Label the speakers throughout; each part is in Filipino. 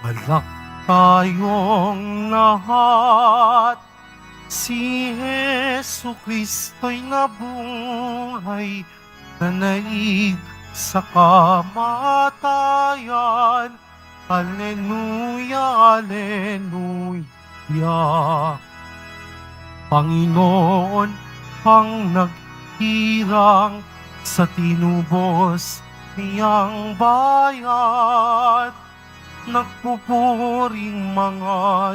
Speaker 1: Alak tayong lahat, si Jesu Kristo'y nabuhay, nanaig sa kamatayan. Alleluia, Alleluia. Panginoon ang naghirang sa tinubos niyang bayan. Nagpupuring mga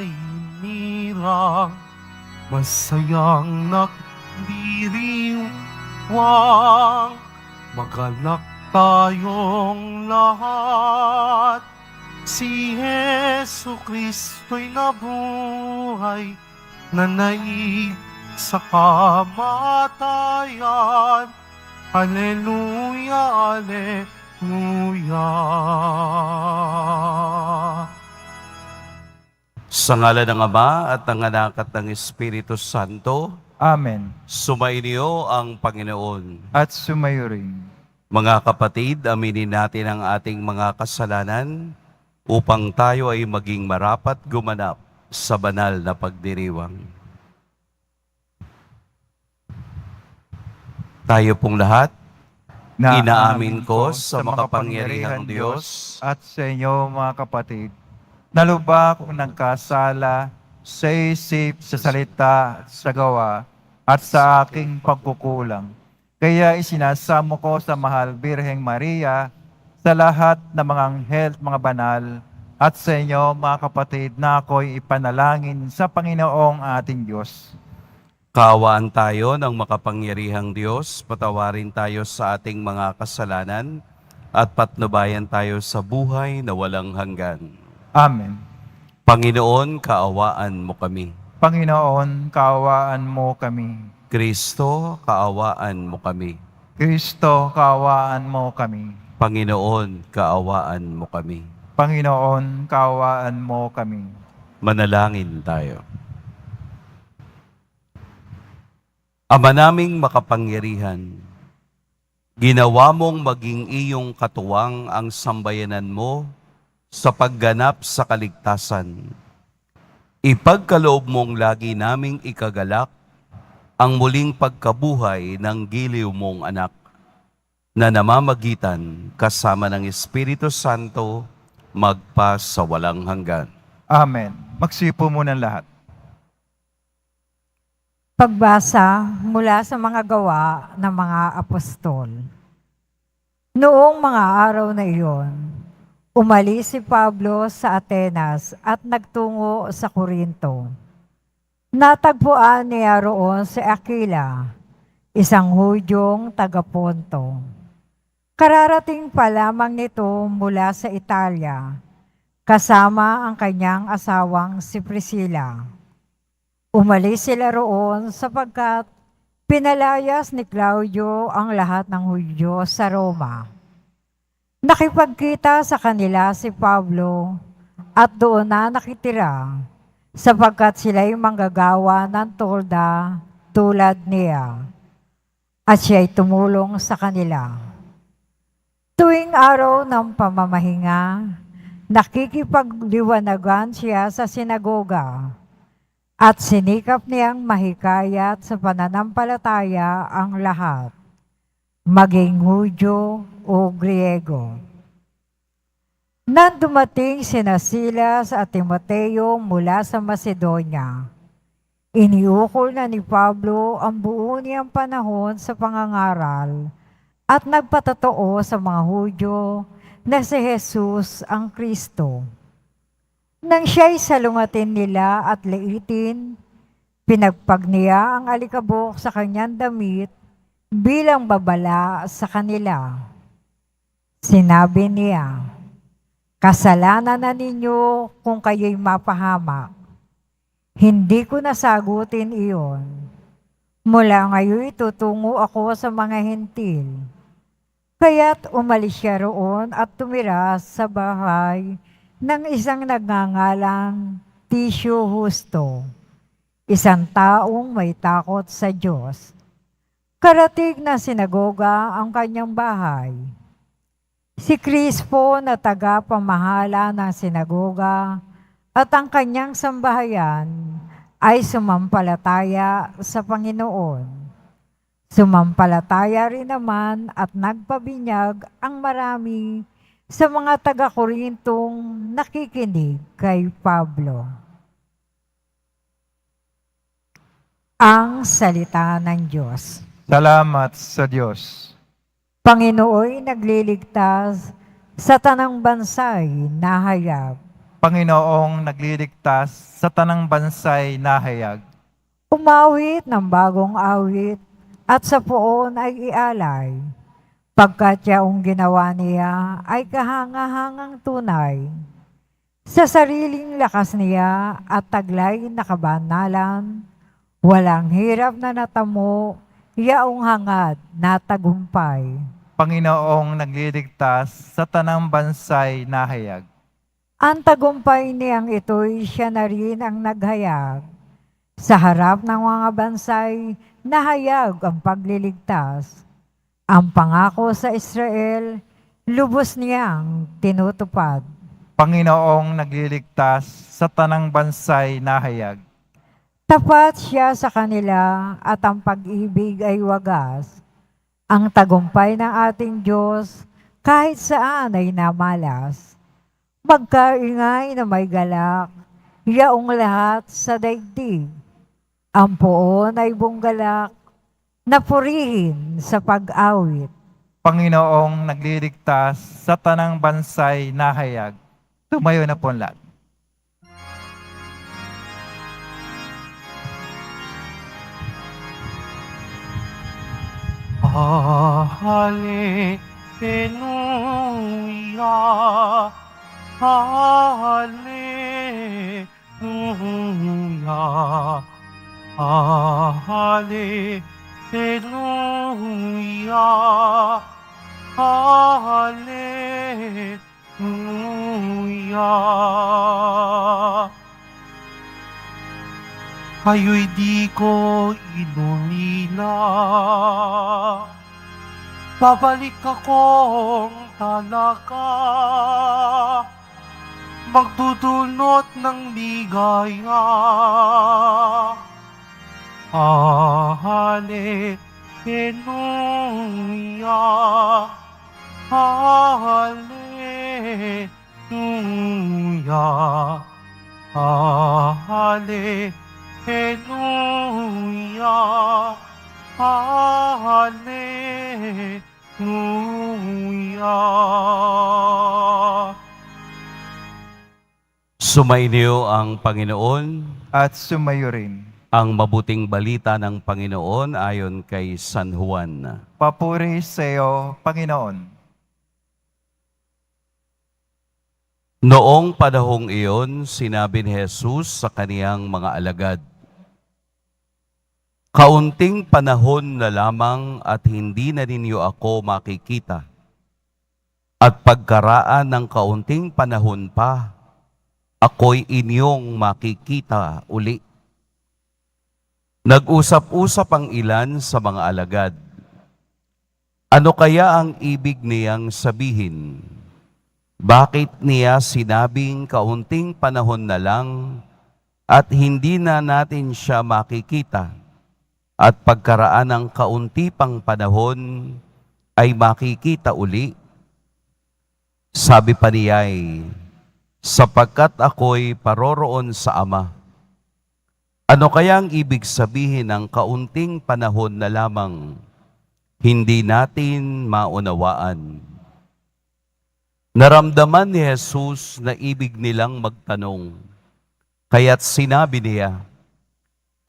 Speaker 1: hinirang, masayang nagdiriwang. Magalak tayong lahat, si Jesu Kristo'y nabuhay, nanaig sa kamatayan. Alleluia, Alleluia. Sa ngala ng Ama at ng Anak at ng Espiritu Santo,
Speaker 2: Amen.
Speaker 1: sumainyo ang Panginoon.
Speaker 2: At sumayo rin.
Speaker 1: Mga kapatid, aminin natin ang ating mga kasalanan upang tayo ay maging marapat gumanap sa banal na pagdiriwang. Tayo pong lahat, inaamin ko sa makapangyarihang Diyos
Speaker 2: at sa inyo mga kapatid, na lubak kong nagkasala sa isip, sa salita, sa gawa, at sa aking pagkukulang. Kaya isinasamo ko sa mahal Birheng Maria, sa lahat ng mga anghel, mga banal, at sa inyo mga kapatid na ako'y ipanalangin sa Panginoong ating Diyos.
Speaker 1: Kaawaan tayo ng makapangyarihang Diyos, patawarin tayo sa ating mga kasalanan, at patnubayan tayo sa buhay na walang hanggan.
Speaker 2: Amen.
Speaker 1: Panginoon, kaawaan mo kami.
Speaker 2: Panginoon, kaawaan mo kami.
Speaker 1: Kristo, kaawaan mo kami.
Speaker 2: Kristo, kaawaan mo kami.
Speaker 1: Panginoon, kaawaan mo kami.
Speaker 2: Panginoon, kaawaan mo kami.
Speaker 1: Manalangin tayo. Ama naming makapangyarihan, ginawa mong maging iyong katuwang ang sambayanan mo sa pagganap sa kaligtasan. Ipagkaloob mong lagi naming ikagalak ang muling pagkabuhay ng giliw mong anak na namamagitan kasama ng Espiritu Santo magpa sa walang hanggan.
Speaker 2: Amen. Magsipo muna lahat.
Speaker 3: Pagbasa mula sa mga gawa ng mga apostol. Noong mga araw na iyon, umalis si Pablo sa Atenas at nagtungo sa Corinto. Natagpuan niya roon si Aquila, isang Hudyong taga-Ponto. Kararating pa lamang nito mula sa Italia, kasama ang kanyang asawang si Priscilla. Umalis sila roon sapagkat pinalayas ni Claudio ang lahat ng Hudyo sa Roma. Nakipagkita sa kanila si Pablo at doon na nakitira sapagkat sila'y manggagawa ng tolda tulad niya at siya'y tumulong sa kanila. Tuwing araw ng pamamahinga, nakikipagliwanagan siya sa sinagoga at sinikap niyang mahikayat sa pananampalataya ang lahat, maging Hudyo o Griego. Nang dumating sina Silas at Timoteo mula sa Macedonia, iniukol na ni Pablo ang buo niyang panahon sa pangangaral at nagpatotoo sa mga Hudyo na si Jesus ang Kristo. Nang siya'y salungatin nila at liitin, pinagpag niya ang alikabok sa kanyang damit bilang babala sa kanila. Sinabi niya, "Kasalanan na ninyo kung kayo'y mapahamak. Hindi ko nasagutin iyon. Mula ngayon tutungo ako sa mga hentil." Kaya't umalis siya roon at tumira sa bahay ng isang nagngangalang Tisyo Justo, isang taong may takot sa Diyos. Karatig na sinagoga ang kanyang bahay. Si Crispo na taga-pamahala ng sinagoga at ang kanyang sambahayan ay sumampalataya sa Panginoon. Sumampalataya rin naman at nagpabinyag ang marami sa mga taga-Korintong nakikinig kay Pablo. Ang salita ng Diyos.
Speaker 2: Salamat sa Diyos.
Speaker 3: Panginooy nagliligtas sa tanang bansay na hayag.
Speaker 2: Panginoong nagliligtas sa tanang bansay na hayag.
Speaker 3: Umawit ng bagong awit at sa poon ay ialay. Pagkat yaong ginawa niya ay kahanga-hangang tunay. Sa sariling lakas niya at taglay na kabanalan, walang hirap na natamo, yaong hangad na tagumpay.
Speaker 2: Panginoong nagliligtas sa tanang bansay na hayag.
Speaker 3: Ang tagumpay niyang ito'y siya na rin ang naghayag. Sa harap ng mga bansay, nahayag ang pagliligtas. Ang pangako sa Israel, lubos niyang tinutupad.
Speaker 2: Panginoong nagliligtas sa tanang bansay na hayag.
Speaker 3: Tapat siya sa kanila at ang pag-ibig ay wagas. Ang tagumpay ng ating Diyos kahit saan ay namalas. Magkaingay na may galak, yaong lahat sa daigdig. Ang poon ay bunggalak, napurihin sa pag-awit.
Speaker 2: Panginoong nagliligtas sa tanang bansay na hayag. Tumayo na po lahat.
Speaker 1: Hallelujah, hallelujah, hallelujah, hallelujah. Kayo'y di ko inumila. Babalik akong talaga. Magdudulot ng ligaya. Hallelujah. Hallelujah. Hallelujah. Hallelujah. Sumainyo ang Panginoon.
Speaker 2: At sumayo rin.
Speaker 1: Ang mabuting balita ng Panginoon ayon kay San Juan.
Speaker 2: Papuri sa iyo, Panginoon.
Speaker 1: Noong panahong iyon, sinabi ni Jesus sa kaniyang mga alagad, "Kaunting panahon na lamang at hindi na ninyo ako makikita. At pagkaraan ng kaunting panahon pa, ako'y inyong makikita uli." Nag-usap-usap ang ilan sa mga alagad. Ano kaya ang ibig niyang sabihin? Bakit niya sinabing kaunting panahon na lang at hindi na natin siya makikita? At pagkaraan ng kaunti pang panahon ay makikita uli? Sabi pa niya'y, sapagkat ako'y paroroon sa Ama. Ano kaya ang ibig sabihin ng kaunting panahon na lamang? Hindi natin maunawaan. Naramdaman ni Jesus na ibig nilang magtanong. Kaya't sinabi niya,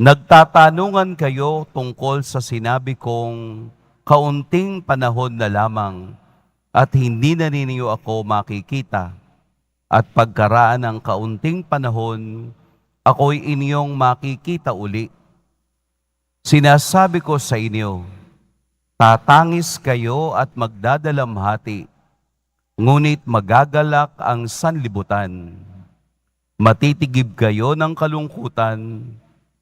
Speaker 1: "Nagtatanungan kayo tungkol sa sinabi kong kaunting panahon na lamang at hindi na ninyo ako makikita. At pagkaraan ng kaunting panahon, ako'y inyong makikita uli. Sinasabi ko sa inyo, tatangis kayo at magdadalamhati, ngunit magagalak ang sanlibutan. Matitigib kayo ng kalungkutan,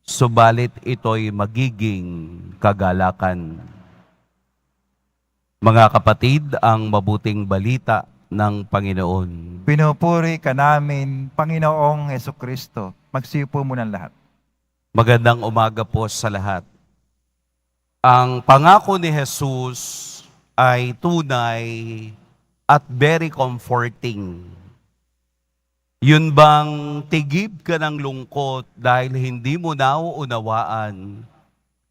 Speaker 1: subalit ito'y magiging kagalakan." Mga kapatid, ang mabuting balita ng Panginoon.
Speaker 2: Pinupuri ka namin, Panginoong Hesukristo. Magsipo muna ang lahat.
Speaker 1: Magandang umaga po sa lahat. Ang pangako ni Jesus ay tunay at very comforting. Yun bang tigib ka ng lungkot dahil hindi mo nauunawaan,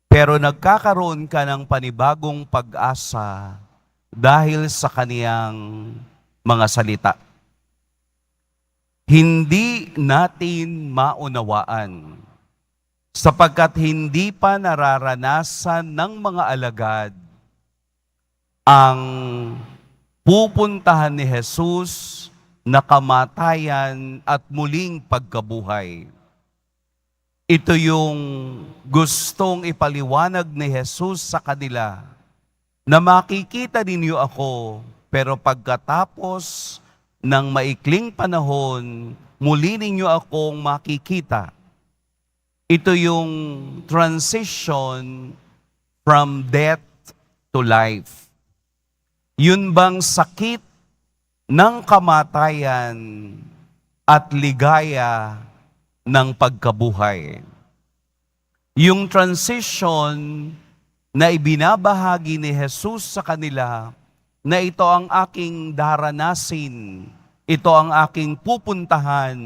Speaker 1: pero nagkakaroon ka ng panibagong pag-asa dahil sa kaniyang mga salita. Hindi natin maunawaan sapagkat hindi pa nararanasan ng mga alagad ang pupuntahan ni Jesus na kamatayan at muling pagkabuhay. Ito yung gustong ipaliwanag ni Jesus sa kanila, na makikita ninyo ako, pero pagkatapos ng maikling panahon, muli ninyo akong makikita. Ito yung transition from death to life. Yun bang sakit ng kamatayan at ligaya ng pagkabuhay. Yung transition na ibinabahagi ni Jesus sa kanila, na ito ang aking daranasin, ito ang aking pupuntahan,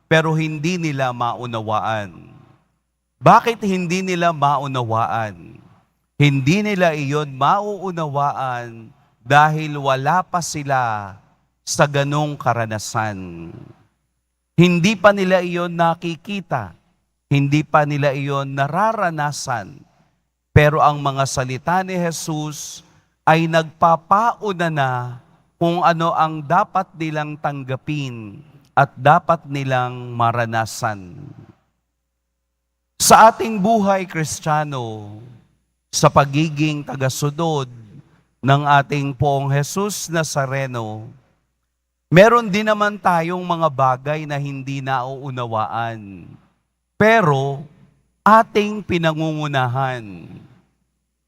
Speaker 1: pero hindi nila maunawaan. Bakit hindi nila maunawaan? Hindi nila iyon mauunawaan dahil wala pa sila sa ganong karanasan. Hindi pa nila iyon nakikita, hindi pa nila iyon nararanasan, pero ang mga salita ni Jesus ay nagpapauna na kung ano ang dapat nilang tanggapin at dapat nilang maranasan. Sa ating buhay Kristiyano, sa pagiging tagasunod ng ating Poong Jesus Nazareno, meron din naman tayong mga bagay na hindi nauunawaan, pero ating pinangungunahan.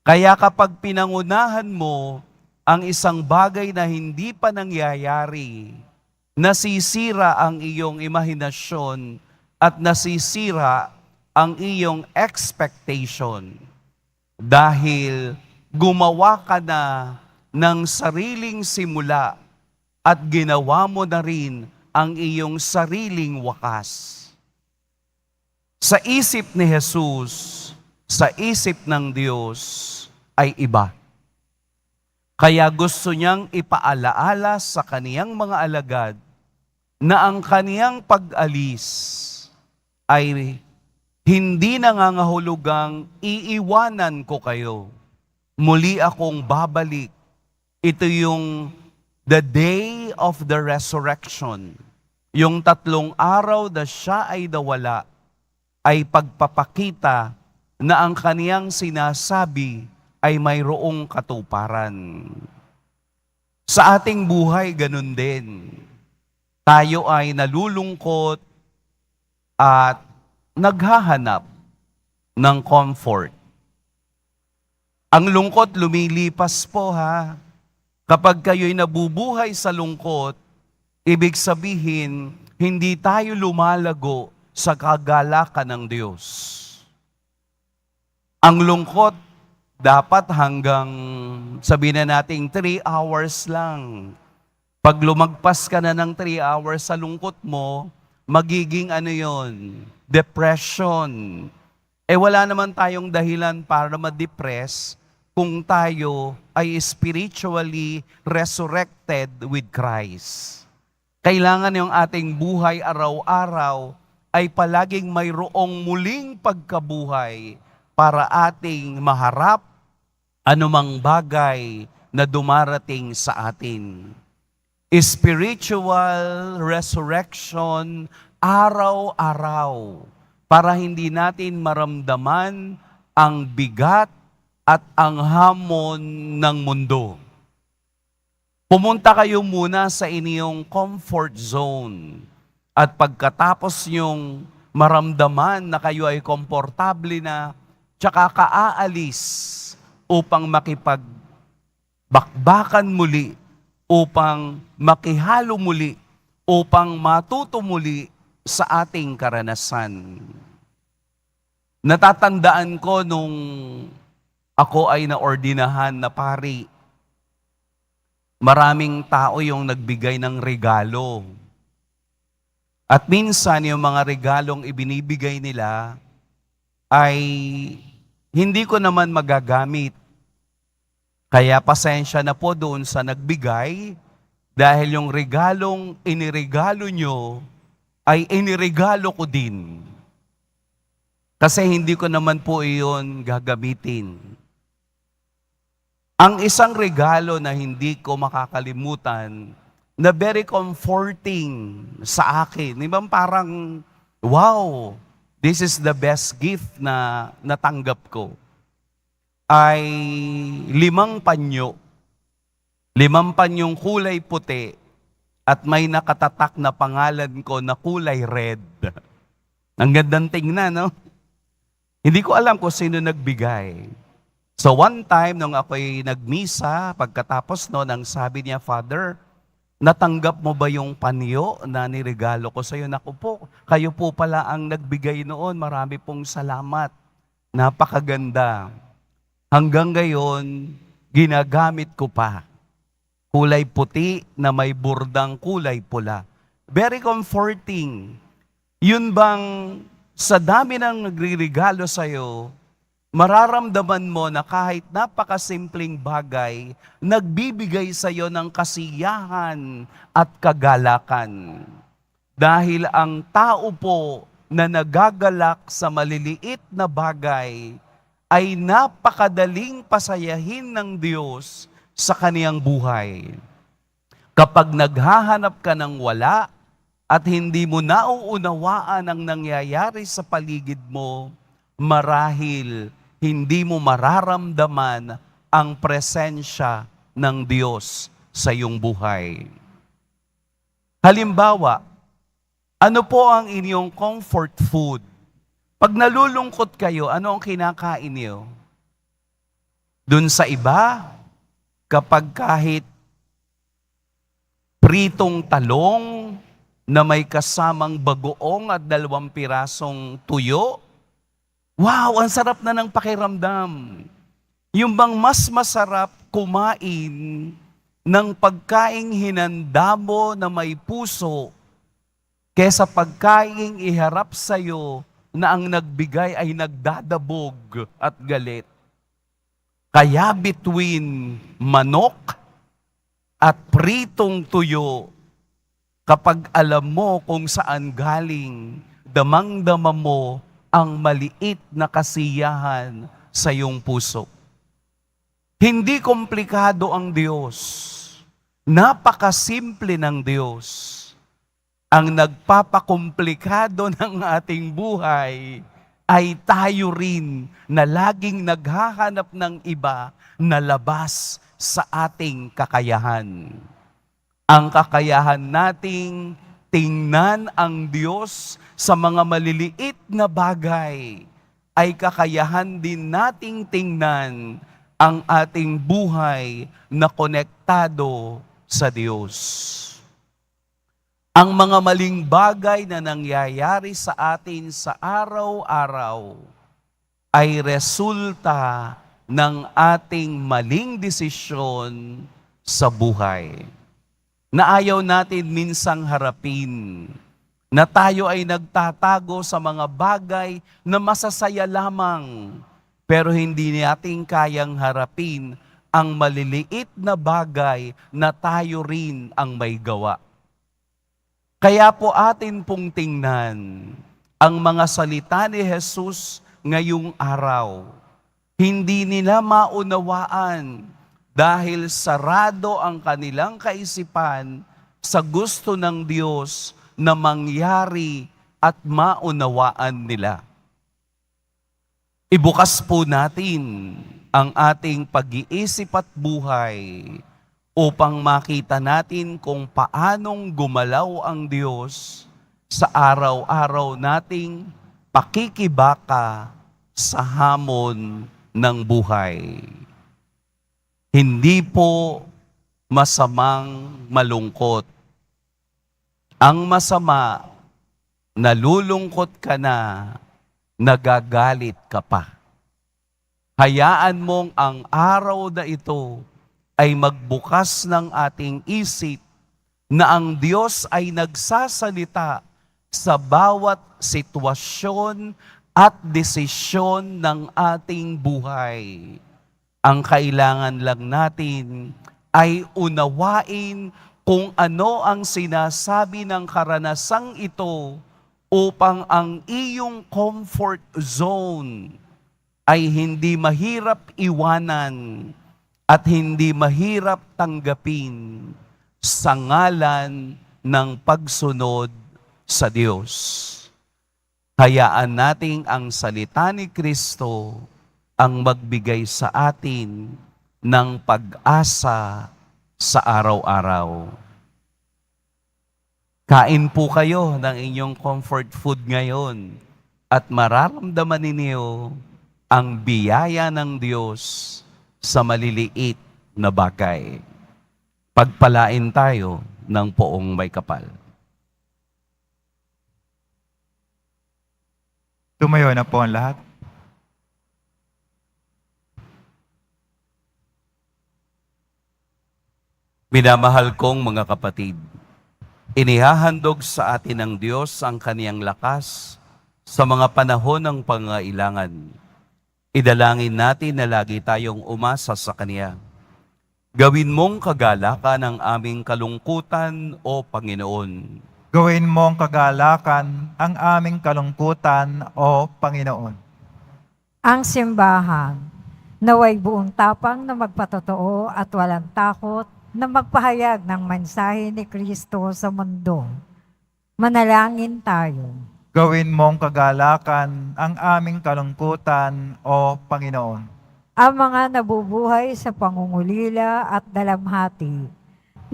Speaker 1: Kaya kapag pinangunahan mo ang isang bagay na hindi pa nangyayari, nasisira ang iyong imahinasyon at nasisira ang iyong expectation. Dahil gumawa ka na ng sariling simula at ginawa mo na rin ang iyong sariling wakas. Sa isip ni Jesus, sa isip ng Diyos ay iba. Kaya gusto niyang ipaalaala sa kaniyang mga alagad na ang kaniyang pag-alis ay hindi nangangahulugang iiwanan ko kayo. Muli akong babalik. Ito yung the day of the resurrection. Yung 3 araw na siya ay nawala, ay pagpapakita na ang kaniyang sinasabi ay mayroong katuparan. Sa ating buhay, ganun din. Tayo ay nalulungkot at naghahanap ng comfort. Ang lungkot lumilipas po ha. Kapag kayo'y nabubuhay sa lungkot, ibig sabihin, hindi tayo lumalago sa kagalakan ng Diyos. Ang lungkot, dapat hanggang, sabihin na natin, 3 hours lang. Pag lumagpas ka na ng 3 hours sa lungkot mo, magiging ano yon? Depression. Wala naman tayong dahilan para ma-depress kung tayo ay spiritually resurrected with Christ. Kailangan yung ating buhay araw-araw ay palaging mayroong muling pagkabuhay para ating maharap anumang bagay na dumarating sa atin. Spiritual resurrection araw-araw para hindi natin maramdaman ang bigat at ang hamon ng mundo. Pumunta kayo muna sa inyong comfort zone at pagkatapos nyong maramdaman na kayo ay komportable na, tsaka kaalis upang bakbakan muli, upang makihalo muli, upang matuto muli sa ating karanasan. Natatandaan ko nung ako ay naordinahan na pari, maraming tao yung nagbigay ng regalo. At minsan yung mga regalong ibinibigay nila ay hindi ko naman magagamit. Kaya pasensya na po doon sa nagbigay dahil yung regalong iniregalo nyo ay iniregalo ko din. Kasi hindi ko naman po iyon gagamitin. Ang isang regalo na hindi ko makakalimutan, na very comforting sa akin. Di ba parang, wow, this is the best gift na natanggap ko. Ay 5 panyo. 5 panyong kulay puti at may nakatatak na pangalan ko na kulay red. Ang gandang tingnan, no? Hindi ko alam kung sino nagbigay. So one time, nung ako'y nagmisa, pagkatapos noon, ang sabi niya, Father, natanggap mo ba yung panyo na niregalo ko sa iyo? Naku po, kayo po pala ang nagbigay noon. Marami pong salamat. Napakaganda. Hanggang ngayon, ginagamit ko pa. Kulay puti na may burdang kulay pula. Very comforting. Yun bang sa dami ng nagre-regalo sa iyo, mararamdaman mo na kahit napakasimpleng bagay, nagbibigay sa iyo ng kasiyahan at kagalakan. Dahil ang tao po na nagagalak sa maliliit na bagay ay napakadaling pasayahin ng Diyos sa kaniyang buhay. Kapag naghahanap ka ng wala at hindi mo nauunawaan ang nangyayari sa paligid mo, marahil hindi mo mararamdaman ang presensya ng Diyos sa iyong buhay. Halimbawa, ano po ang inyong comfort food? Pag nalulungkot kayo, ano ang kinakain niyo? Dun sa iba, kapag kahit pritong talong na may kasamang bagoong at 2 pirasong tuyo, wow, ang sarap na ng pakiramdam. Yung bang mas masarap kumain ng pagkaing hinanda mo na may puso kesa pagkaing iharap sa'yo na ang nagbigay ay nagdadabog at galit. Kaya between manok at pritong tuyo, kapag alam mo kung saan galing, damang-dama mo ang maliit na kasiyahan sa iyong puso. Hindi komplikado ang Diyos. Napakasimple ng Diyos. Ang nagpapakomplikado ng ating buhay ay tayo rin na laging naghahanap ng iba na labas sa ating kakayahan. Ang kakayahan nating tingnan ang Diyos sa mga maliliit na bagay ay kakayahan din nating tingnan ang ating buhay na konektado sa Diyos. Ang mga maling bagay na nangyayari sa atin sa araw-araw ay resulta ng ating maling desisyon sa buhay. Na ayaw natin minsang harapin, na tayo ay nagtatago sa mga bagay na masasaya lamang, pero hindi natin kayang harapin ang maliliit na bagay na tayo rin ang may gawa. Kaya po atin pong tingnan ang mga salita ni Jesus ngayong araw. Hindi nila maunawaan dahil sarado ang kanilang kaisipan sa gusto ng Diyos na mangyari at maunawaan nila. Ibukas po natin ang ating pag-iisip at buhay upang makita natin kung paanong gumalaw ang Diyos sa araw-araw nating pakikibaka sa hamon ng buhay. Hindi po masamang malungkot. Ang masama, nalulungkot ka na, nagagalit ka pa. Hayaan mong ang araw na ito ay magbukas ng ating isip na ang Diyos ay nagsasalita sa bawat sitwasyon at desisyon ng ating buhay. Ang kailangan lang natin ay unawain kung ano ang sinasabi ng karanasang ito upang ang iyong comfort zone ay hindi mahirap iwanan at hindi mahirap tanggapin sa ngalan ng pagsunod sa Diyos. Hayaan nating ang salita ni Kristo ang magbigay sa atin ng pag-asa sa araw-araw. Kain po kayo ng inyong comfort food ngayon at mararamdaman ninyo ang biyaya ng Diyos sa maliliit na bagay. Pagpalain tayo ng poong may kapal.
Speaker 2: Tumayo na po ang lahat.
Speaker 1: Minamahal kong mga kapatid, inihahandog sa atin ng Diyos ang kaniyang lakas sa mga panahon ng pangailangan. Idalangin natin na lagi tayong umasa sa Kaniya. Gawin mong kagalakan ang aming kalungkutan, O Panginoon.
Speaker 2: Gawin mo ang kagalakan ang aming kalungkutan, O Panginoon.
Speaker 3: Ang simbahan, naway buong tapang na magpatotoo at walang takot na magpahayag ng mensahe ni Kristo sa mundo. Manalangin tayo.
Speaker 2: Gawin mo ang kagalakan ang aming kalungkutan, O Panginoon.
Speaker 3: Ang mga nabubuhay sa pangungulila at dalamhati,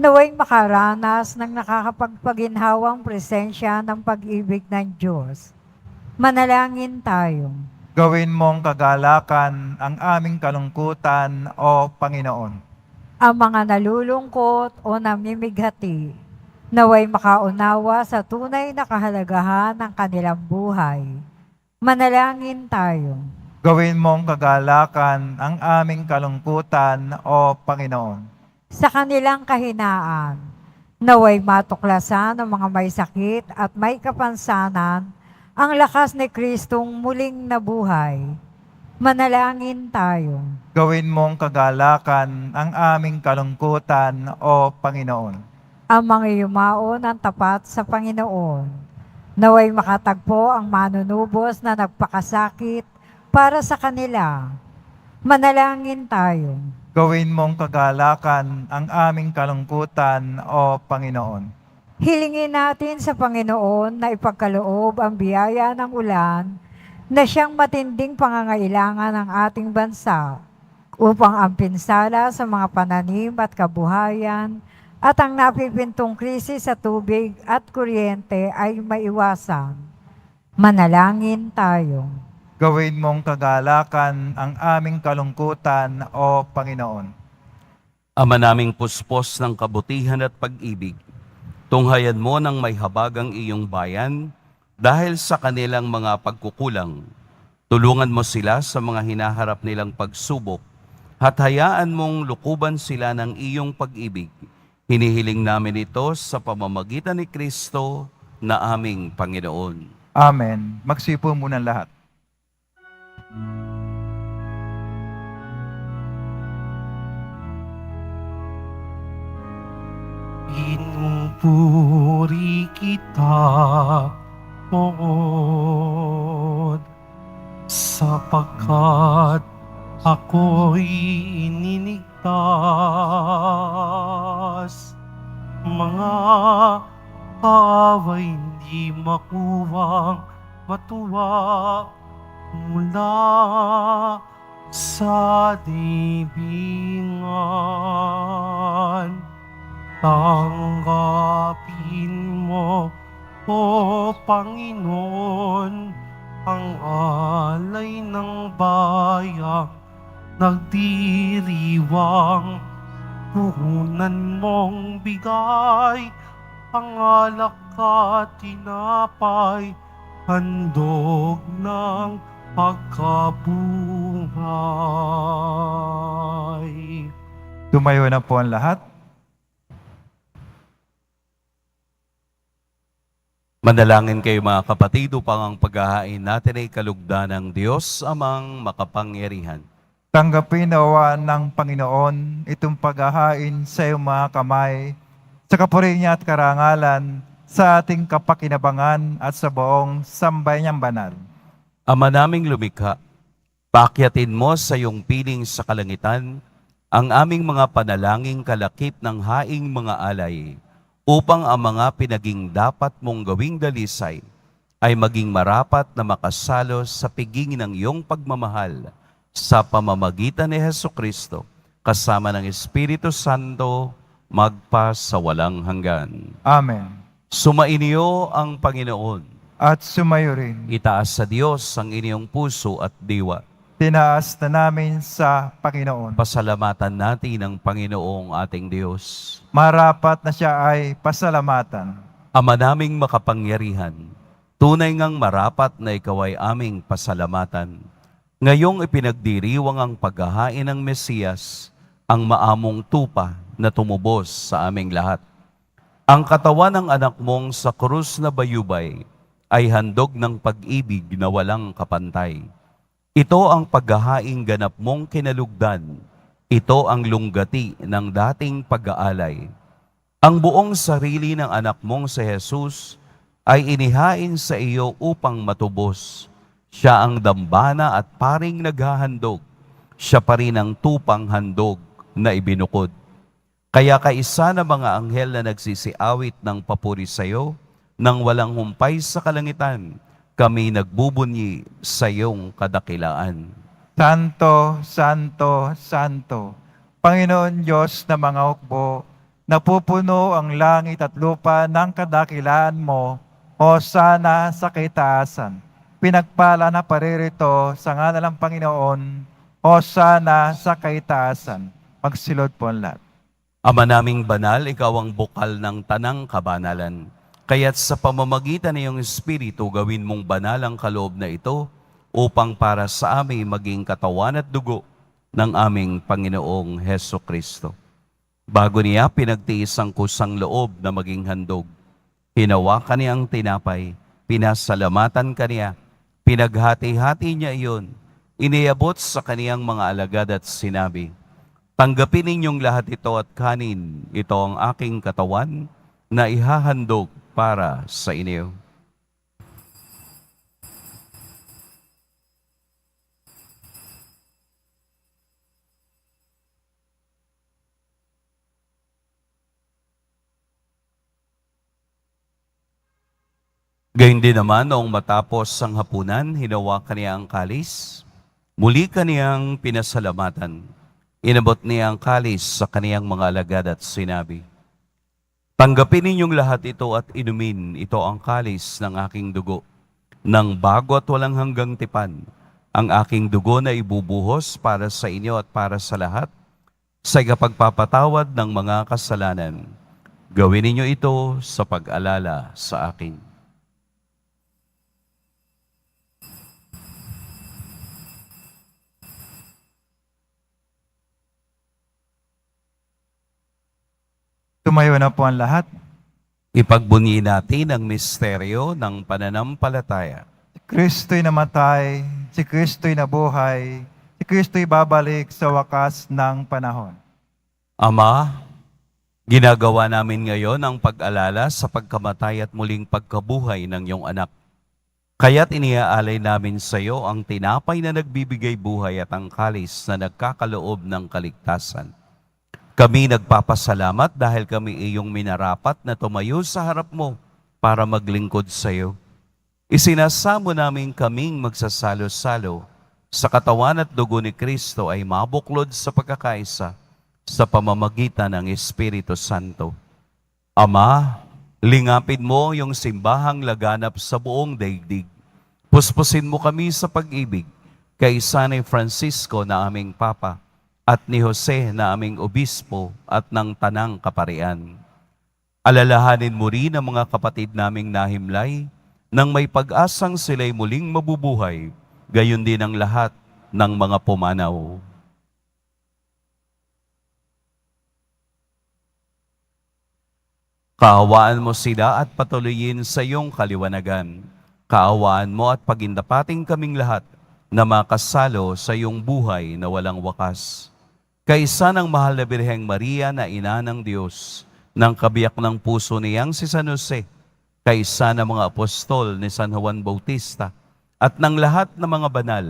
Speaker 3: naway makaranas ng nakakapagpaginhawang presensya ng pag-ibig ng Diyos. Manalangin tayo.
Speaker 2: Gawin mo ang kagalakan ang aming kalungkutan, O Panginoon.
Speaker 3: Ang mga nalulungkot o namimighati, naway makaunawa sa tunay na kahalagahan ng kanilang buhay. Manalangin tayo.
Speaker 2: Gawin mo ang kagalakan ang aming kalungkutan, O Panginoon.
Speaker 3: Sa kanilang kahinaan, naway matuklasan ng mga may sakit at may kapansanan ang lakas ni Kristong muling nabuhay. Manalangin tayo.
Speaker 2: Gawin mo ang kagalakan ang aming kalungkutan, O Panginoon.
Speaker 3: Ang mga yumao ng tapat sa Panginoon, naway makatagpo ang manunubos na nagpakasakit para sa kanila. Manalangin tayo.
Speaker 2: Gawin mo ang kagalakan ang aming kalungkutan, O Panginoon.
Speaker 3: Hilingin natin sa Panginoon na ipagkaloob ang biyaya ng ulan na siyang matinding pangangailangan ng ating bansa upang ang pinsala sa mga pananim at kabuhayan at ang napipintong krisis sa tubig at kuryente ay maiwasan. Manalangin tayo.
Speaker 2: Gawin mo ang kagalakan ang aming kalungkutan, O Panginoon.
Speaker 1: Ama naming puspos ng kabutihan at pag-ibig, tunghayan mo ng may habag ang iyong bayan dahil sa kanilang mga pagkukulang. Tulungan mo sila sa mga hinaharap nilang pagsubok at hayaan mong lukuban sila ng iyong pag-ibig. Hinihiling namin ito sa pamamagitan ni Kristo na aming Panginoon.
Speaker 2: Amen. Magsipo muna lahat.
Speaker 4: Pinupuri kita, Lord, sapagkat ako'y ininigtas. Mga kaaway hindi makuwang matuwa mula sa libingan. Tanggapin mo, O Panginoon, ang alay ng bayang nagdiriwang, puhunan mong bigay, ang alak at tinapay, handog ng pagkabuhay.
Speaker 2: Tumayo na po ang lahat.
Speaker 1: Manalangin kayo mga kapatid upang ang paghahain natin ay kalugdan ng Diyos amang makapangyarihan.
Speaker 2: Tanggapin nawa ng Panginoon itong paghahain sa iyong mga kamay, sa kapuri niya at karangalan, sa ating kapakinabangan at sa buong sambayanang banal.
Speaker 1: Ama naming lumikha, paakyatin mo sa iyong piling sa kalangitan ang aming mga panalangin kalakip ng haing mga alay, upang ang mga pinaging dapat mong gawing dalisay ay maging marapat na makasalo sa piging ng iyong pagmamahal sa pamamagitan ni Hesukristo, kasama ng Espiritu Santo, magpa sa walang hanggan.
Speaker 2: Amen.
Speaker 1: Sumainyo ang Panginoon.
Speaker 2: At sumayo rin.
Speaker 1: Itaas sa Diyos ang inyong puso at diwa.
Speaker 2: Tinaas na namin sa Panginoon.
Speaker 1: Pasalamatan natin ang Panginoong ating Diyos.
Speaker 2: Marapat na siya ay pasalamatan.
Speaker 1: Ama naming makapangyarihan, tunay ngang marapat na ikaw ay aming pasalamatan. Ngayong ipinagdiriwang ang paghahain ng Mesiyas, ang maamong tupa na tumubos sa aming lahat. Ang katawan ng anak mong sa krus na bayubay ay handog ng pag-ibig na walang kapantay. Ito ang paghahaing ganap mong kinalugdan. Ito ang lunggati ng dating pag-aalay. Ang buong sarili ng anak mong si Jesus ay inihain sa iyo upang matubos. Siya ang dambana at paring naghahandog. Siya pa rin ang tupang handog na ibinukod. Kaya kaisa na mga anghel na nagsisiawit ng papuri sa iyo, nang walang humpay sa kalangitan, kami nagbubunyi sa iyong kadakilaan.
Speaker 2: Santo, Santo, Santo, Panginoon Diyos na mga hukbo, napupuno ang langit at lupa ng kadakilaan mo, hosana sa kaitaasan. Pinagpala na paririto sa ngalan ng Panginoon, hosana sa kaitaasan. Magsilod po ang lahat.
Speaker 1: Ama naming banal, ikaw ang bukal ng tanang kabanalan. Kaya't sa pamamagitan ng iyong Espiritu, gawin mong banal ang kaloob na ito upang para sa amin maging katawan at dugo ng aming Panginoong Hesukristo. Bago niya pinagtiis ang kusang loob na maging handog, hinawakan niya ang tinapay, pinasalamatan kaniya, pinaghati-hati niya iyon, iniabot sa kaniyang mga alagad at sinabi, "Tanggapin ninyong lahat ito at kanin, ito ang aking katawan na ihahandog para sa inyo." Gayun din naman, noong matapos ang hapunan, hinawakan niya ang kalis. Muli kaniyang pinasalamatan. Inabot niya ang kalis sa kaniyang mga alagad at sinabi, "Tanggapin ninyong lahat ito at inumin, ito ang kalis ng aking dugo, ng bago at walang hanggang tipan, ang aking dugo na ibubuhos para sa inyo at para sa lahat, sa ikapagpapatawad ng mga kasalanan. Gawin ninyo ito sa pag-alala sa akin."
Speaker 2: Tumayo na po ang lahat.
Speaker 1: Ipagbunyi natin ang misteryo ng pananampalataya.
Speaker 2: Si Kristo'y namatay, si Kristo'y nabuhay, si Kristo'y babalik sa wakas ng panahon.
Speaker 1: Ama, ginagawa namin ngayon ang pag-alala sa pagkamatay at muling pagkabuhay ng iyong anak. Kaya't iniaalay namin sa iyo ang tinapay na nagbibigay buhay at ang kalis na nagkakaloob ng kaligtasan. Kami nagpapasalamat dahil kami iyong minarapat na tumayo sa harap mo para maglingkod sa iyo. Isinasamo namin kaming magsasalo-salo sa katawan at dugo ni Kristo ay mabuklod sa pagkakaisa sa pamamagitan ng Espiritu Santo. Ama, lingapin mo yung simbahang laganap sa buong daigdig. Puspusin mo kami sa pag-ibig kay San Francisco na aming Papa, at ni Jose na aming Obispo at ng Tanang Kaparian. Alalahanin mo rin ang mga kapatid naming nahimlay, nang may pag-asang sila'y muling mabubuhay, gayon din ang lahat ng mga pumanaw. Kaawaan mo sila at patuloyin sa iyong kaliwanagan. Kaawaan mo at pagindapating kaming lahat na makasalo sa iyong buhay na walang wakas. Kaisa ng mahal na Birheng Maria na ina ng Diyos, ng kabiyak ng puso niyang si San Jose, kaisa ng mga apostol ni San Juan Bautista, at ng lahat ng mga banal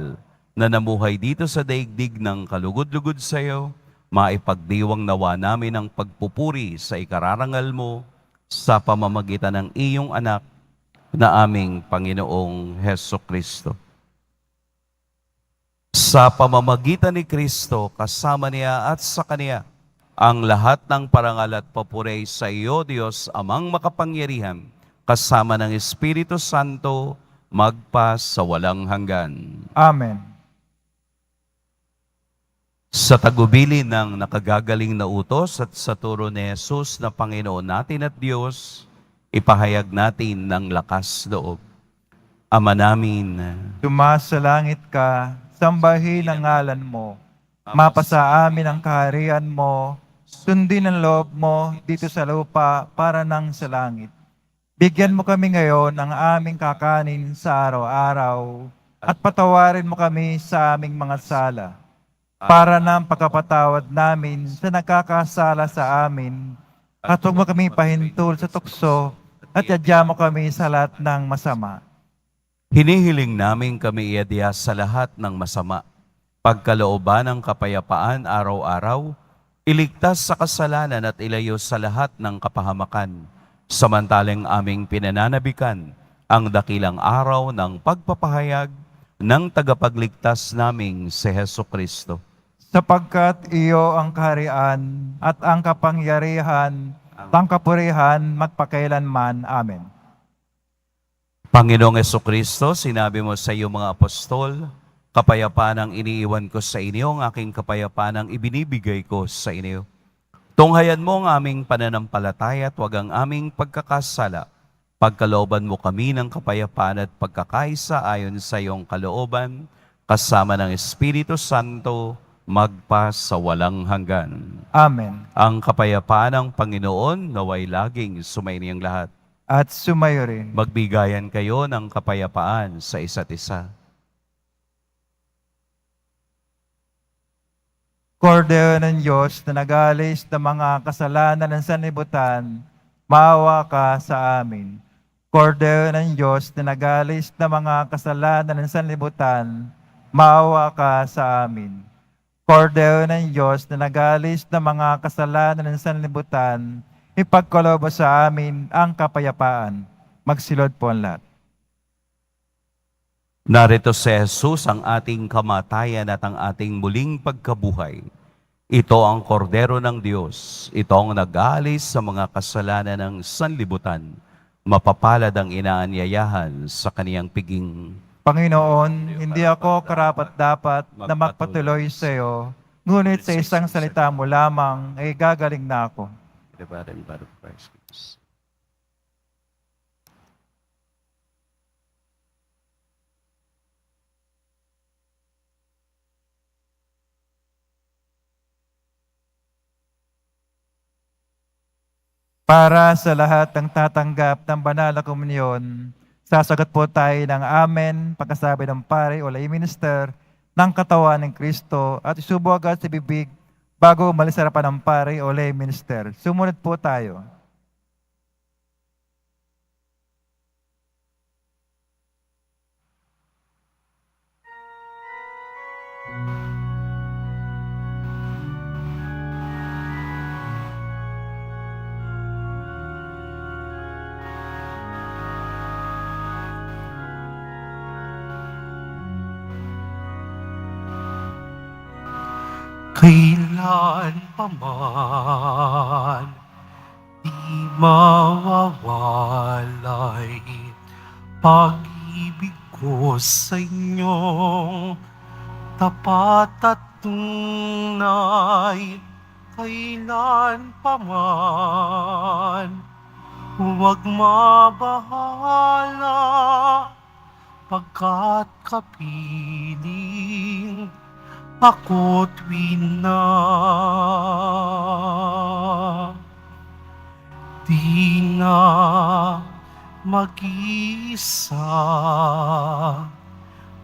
Speaker 1: na namuhay dito sa daigdig ng kalugod-lugod sa iyo, maipagdiwang nawa namin ang pagpupuri sa ikararangal mo sa pamamagitan ng iyong anak na aming Panginoong Heso Kristo. Sa pamamagitan ni Kristo, kasama niya at sa Kaniya, ang lahat ng parangal at papuri sa iyo, Diyos, Amang makapangyarihan, kasama ng Espiritu Santo, magpa sa walang hanggan.
Speaker 2: Amen.
Speaker 1: Sa tagubilin ng nakagagaling na utos at sa turo ni Jesus na Panginoon natin at Diyos, ipahayag natin ng lakas loob. Ama namin,
Speaker 2: Tumasa langit ka, sambahin ang ngalan mo. Mapasa amin ang kaharian mo. Sundin ang loob mo dito sa lupa para nang sa langit. Bigyan mo kami ngayon ng aming kakanin sa araw-araw at patawarin mo kami sa aming mga sala para ng pagkapatawad namin sa nagkakasala sa amin at huwag mo kami pahintul sa tukso at yadya mo kami sa lahat ng masama.
Speaker 1: hinihiling namin kami iadya sa lahat ng masama, pagkalooban ng kapayapaan araw-araw, iligtas sa kasalanan at ilayo sa lahat ng kapahamakan, samantalang aming pinananabikan ang dakilang araw ng pagpapahayag ng tagapagligtas naming si Heso Kristo.
Speaker 2: Sapagkat iyo ang kaharian at ang kapangyarihan, ang kapurihan magpakailanman. Amen.
Speaker 1: Panginoong Jesucristo, sinabi mo sa iyong mga apostol, kapayapaan ang iniiwan ko sa inyo, ang aking kapayapaan ang ibinibigay ko sa inyo. Tunghayan mo ang aming pananampalataya at huwag ang aming pagkakasala. Pagkalooban mo kami ng kapayapaan at pagkakaisa ayon sa iyong kalooban, kasama ng Espiritu Santo, magpa sa walang hanggan.
Speaker 2: Amen.
Speaker 1: Ang kapayapaan ng Panginoon naway laging sumainiyang lahat.
Speaker 2: At sumayo rin.
Speaker 1: Magbigayan kayo ng kapayapaan sa isa't isa.
Speaker 2: Kordero ng Diyos na nagalis ng mga kasalanan ng sanlibutan, maawa ka sa amin. Kordero ng Diyos na nagalis ng mga kasalanan ng sanlibutan, maawa ka sa amin. Kordero ng Diyos na nagalis ng mga kasalanan ng sanlibutan, ipagkaloob mo sa amin ang kapayapaan. Magsilod po ang lahat.
Speaker 1: Narito si Jesus, ang ating kamatayan at ang ating muling pagkabuhay. Ito ang kordero ng Diyos. Ito ang nag-aalis sa mga kasalanan ng sanlibutan. Mapapalad ang inaanyayahan sa kaniyang piging.
Speaker 2: Panginoon, hindi ako karapat-dapat na magpatuloy sa iyo, ngunit sa isang salita mo lamang ay gagaling na ako. Para sa lahat ng tatanggap ng banal na komunyon, sasagot po tayo ng amen pagkasabi ng pare o lay minister ng katawan ng Kristo at isubo agad sa bibig bago umalis sa harapan ng pare o lay minister. Sumunod po tayo.
Speaker 4: Kailan pa man di mawawalay pag-ibig ko sa inyo. tapat at tunay, kailan paman. Huwag mabahala, pagkat kapiling ako't wina. Di na mag-isa,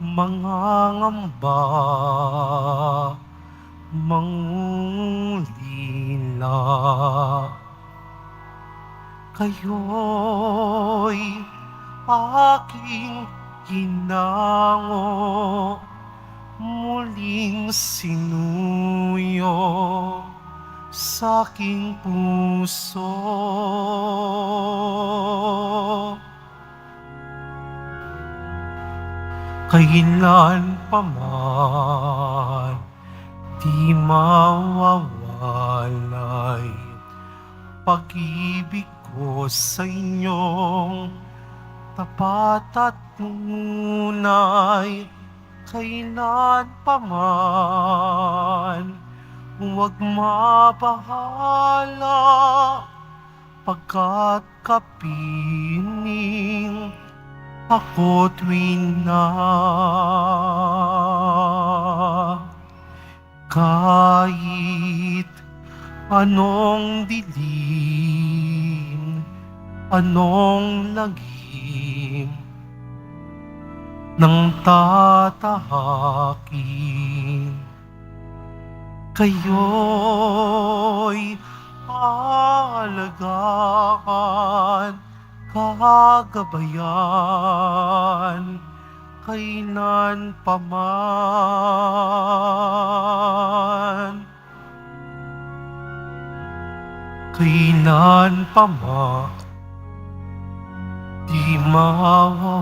Speaker 4: mangangamba, mangulila. Kayo'y aking hinango, muling sinuyo sa aking puso. Kailan paman di mawawalay pag-ibig ko sa inyong tapat at tunay, kailan paman. Huwag mabahala, pagkat kapiling ako't wina. Kahit anong dilim, anong lagim ng tatahakin, kayo'y aalagaan, kagabayan, kailan paman. Kailan paman di mawawalay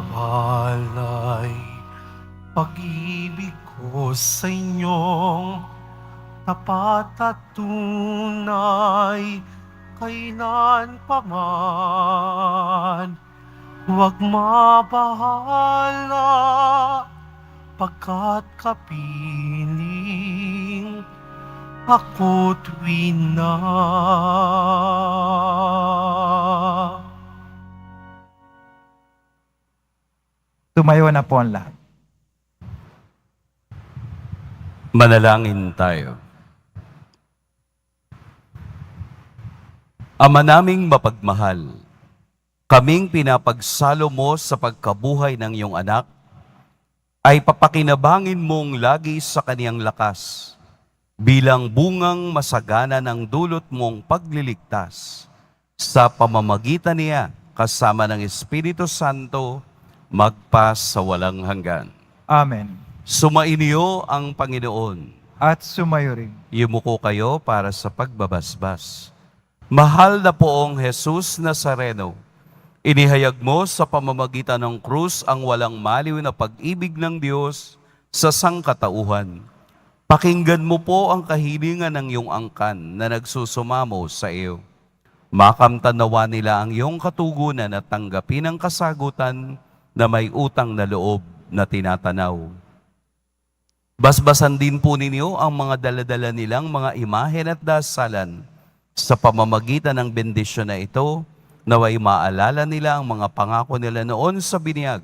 Speaker 4: pag-ibig ko sa inyong tapat at tunay, kailan paman. Huwag mabahala, pagkat kapiling ako't wina.
Speaker 2: Tumayo na po ang lahat.
Speaker 1: Manalangin tayo. Ama naming mapagmahal, kaming pinapagsalo mo sa pagkabuhay ng iyong anak, ay papakinabangin mong lagi sa kaniyang lakas, bilang bungang masagana ng dulot mong pagliligtas, sa pamamagitan niya kasama ng Espiritu Santo, magpas sa walang hanggan.
Speaker 2: Amen.
Speaker 1: Sumainyo ang Panginoon.
Speaker 2: At sumayo rin.
Speaker 1: Yumuko kayo para sa pagbabasbas. Mahal na poong Jesus Nazareno, inihayag mo sa pamamagitan ng krus ang walang maliw na pag-ibig ng Diyos sa sangkatauhan. Pakinggan mo po ang kahilingan ng iyong angkan na nagsusumamo sa iyo. Makamtanawa nila ang iyong katugunan at tanggapin ang kasagutan na may utang na loob na tinatanaw. Basbasan din po ninyo ang mga daladala nilang mga imahen at dasalan. Sa pamamagitan ng bendisyon na ito, naway maalala nila ang mga pangako nila noon sa binyag,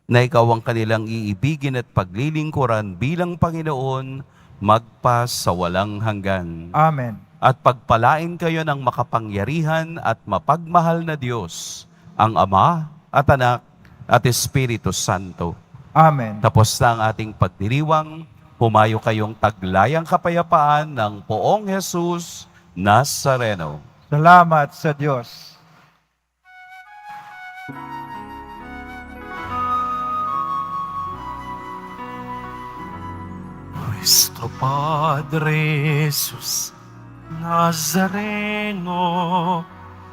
Speaker 1: na ikaw ang kanilang iibigin at paglilingkuran bilang Panginoon, magpas sa walang hanggan.
Speaker 2: Amen.
Speaker 1: At pagpalain kayo ng makapangyarihan at mapagmahal na Diyos, ang Ama at Anak at Espiritu Santo.
Speaker 2: Amen.
Speaker 1: Tapos na ang ating pagdiriwang, humayo kayong taglayang kapayapaan ng poong Jesus Nazareno.
Speaker 2: Salamat sa Diyos.
Speaker 4: Nuestro Padre Jesus Nazareno,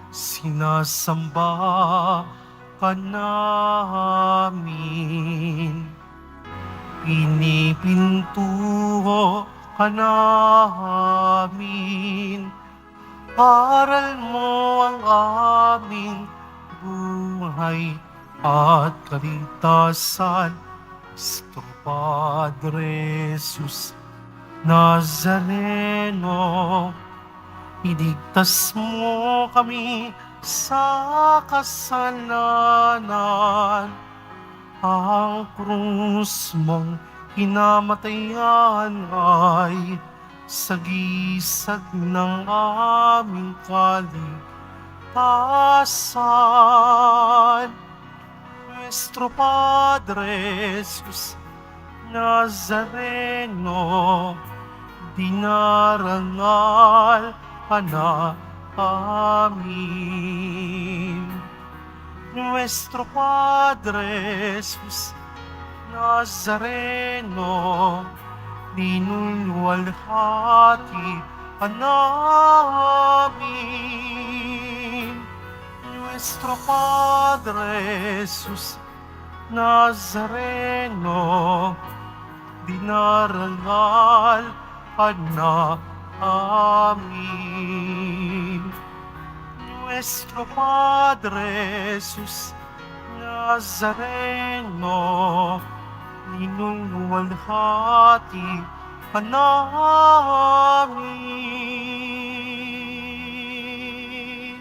Speaker 4: sinasamba ka namin. Pinipintuho ka namin. Aral mo ang aming buhay at kaligtasan. Nuestro Padre Jesus Nazareno, iligtas mo kami sa kasalanan. Ang krus mong hinamatayan ay sagisag ng aming kaligtasan. Nuestro Padre Jesus Nazareno, dinarangal ka na amin. Nuestro Padre Jesus Nazareno, dinulwalhati ka namin. Nuestro Padre Jesus Nazareno, dinarangal ka na amin. Nuestro Padre Jesus Nazareno, ninungwalhati ka namin.